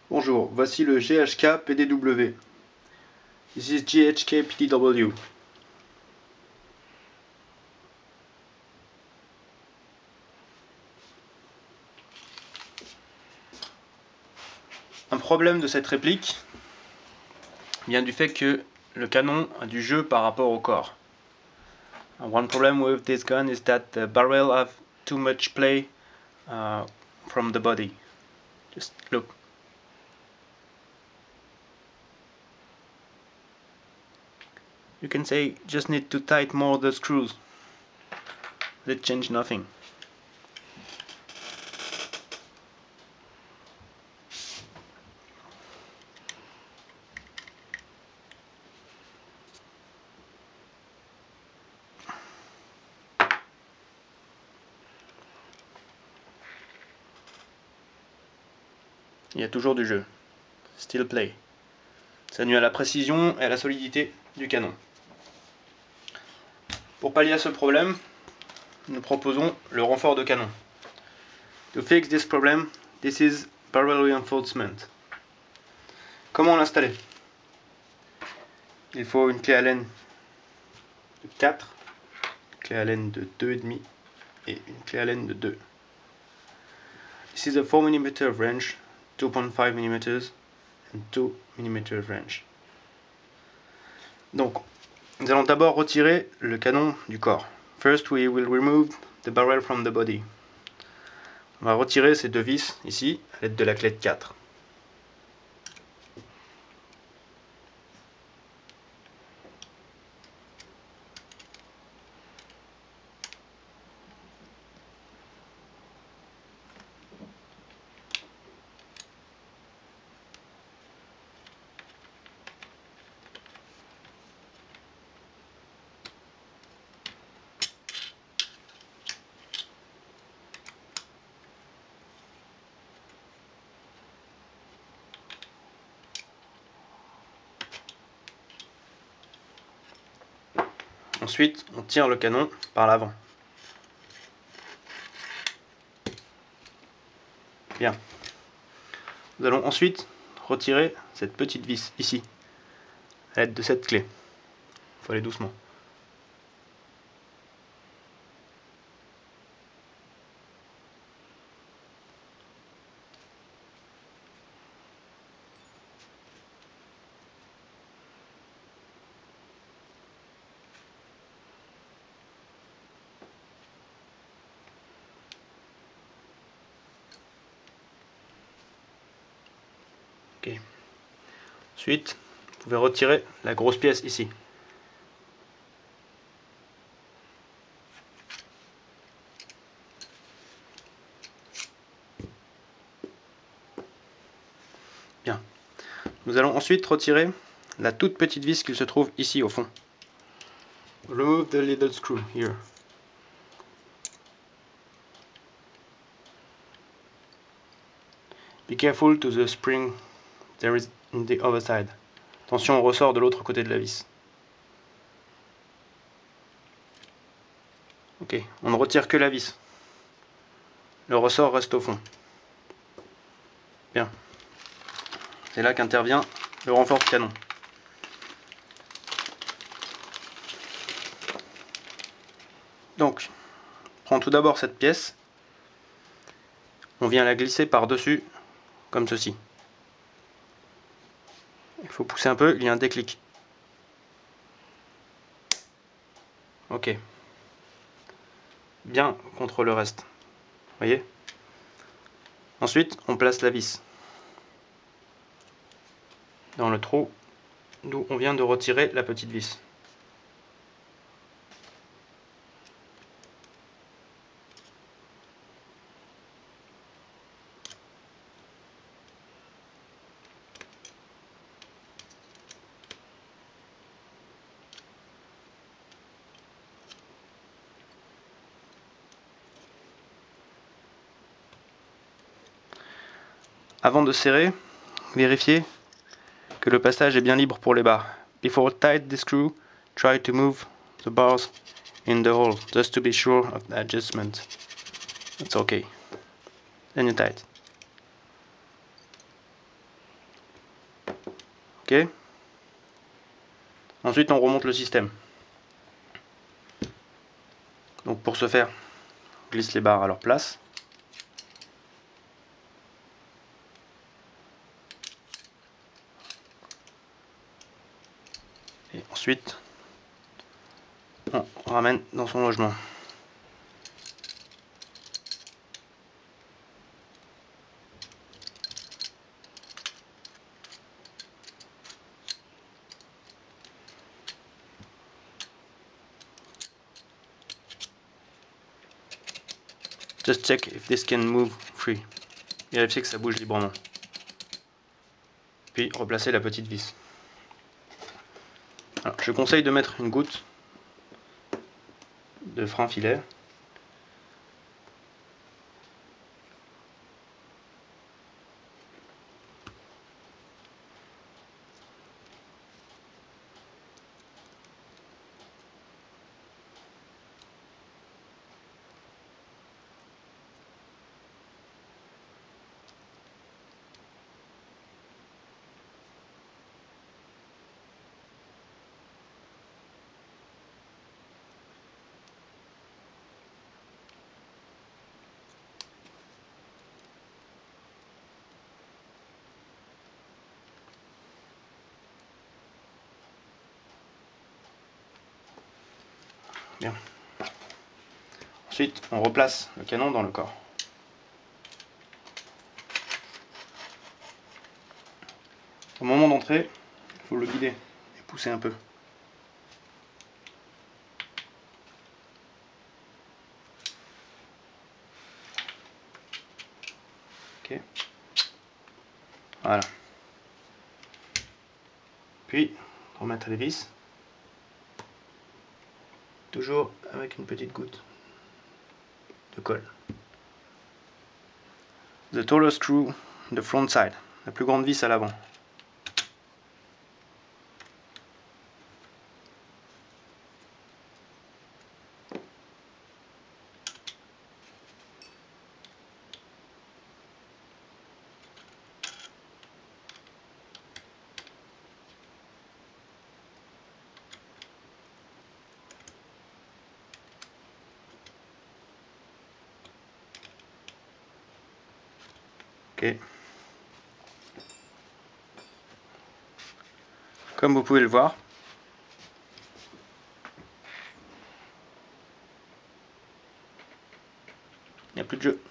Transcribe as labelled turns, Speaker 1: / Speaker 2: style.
Speaker 1: Bonjour, voici le GHK PDW. This is GHK PDW. Un problème de cette réplique vient du fait que le canon a du jeu par rapport au corps. One problem with this gun is that the barrel have too much play from the body. Just look. You can say just need to tighten more the screws. They change nothing. Il y a toujours du jeu. Still play. Ça nuit à la précision et à la solidité du canon. Pour pallier à ce problème, nous proposons le renfort de canon. To fix this problem, this is barrel reinforcement. Comment l'installer? Il faut une clé Allen de 4, une clé Allen de 2,5 et une clé Allen de 2. This is a 4 mm wrench, 2.5 mm and 2 mm wrench. Donc, nous allons d'abord retirer le canon du corps. First we will remove the barrel from the body. On va retirer ces deux vis ici à l'aide de la clé de 4. Ensuite, on tire le canon par l'avant. Bien. Nous allons ensuite retirer cette petite vis ici, à l'aide de cette clé. Il faut aller doucement. Okay. Ensuite, vous pouvez retirer la grosse pièce ici. Bien. Nous allons ensuite retirer la toute petite vis qui se trouve ici au fond. Remove the little screw here. Be careful to the spring there is in the other side. Attention au ressort de l'autre côté de la vis. Ok, on ne retire que la vis. Le ressort reste au fond. Bien. C'est là qu'intervient le renfort de canon. Donc, on prend tout d'abord cette pièce. On vient la glisser par-dessus, comme ceci. Il faut pousser un peu, il y a un déclic. Ok. Bien contre le reste. Voyez? Ensuite, on place la vis dans le trou d'où on vient de retirer la petite vis. Avant de serrer, vérifiez que le passage est bien libre pour les barres. Before tight the screw, try to move the bars in the hole, just to be sure of the adjustment. It's okay. Then you tight. Ok. Ensuite, on remonte le système. Donc pour ce faire, on glisse les barres à leur place. Et ensuite, on ramène dans son logement. Just check if this can move free. Vérifiez que ça bouge librement. Puis replacer la petite vis. Alors, je conseille de mettre une goutte de frein filaire. Bien. Ensuite, on replace le canon dans le corps. Au moment d'entrer, il faut le guider et pousser un peu. Ok. Voilà. Puis, remettre les vis. Toujours avec une petite goutte de colle. The taller screw, the front side. La plus grande vis à l'avant. Ok. Comme vous pouvez le voir, il n'y a plus de jeu.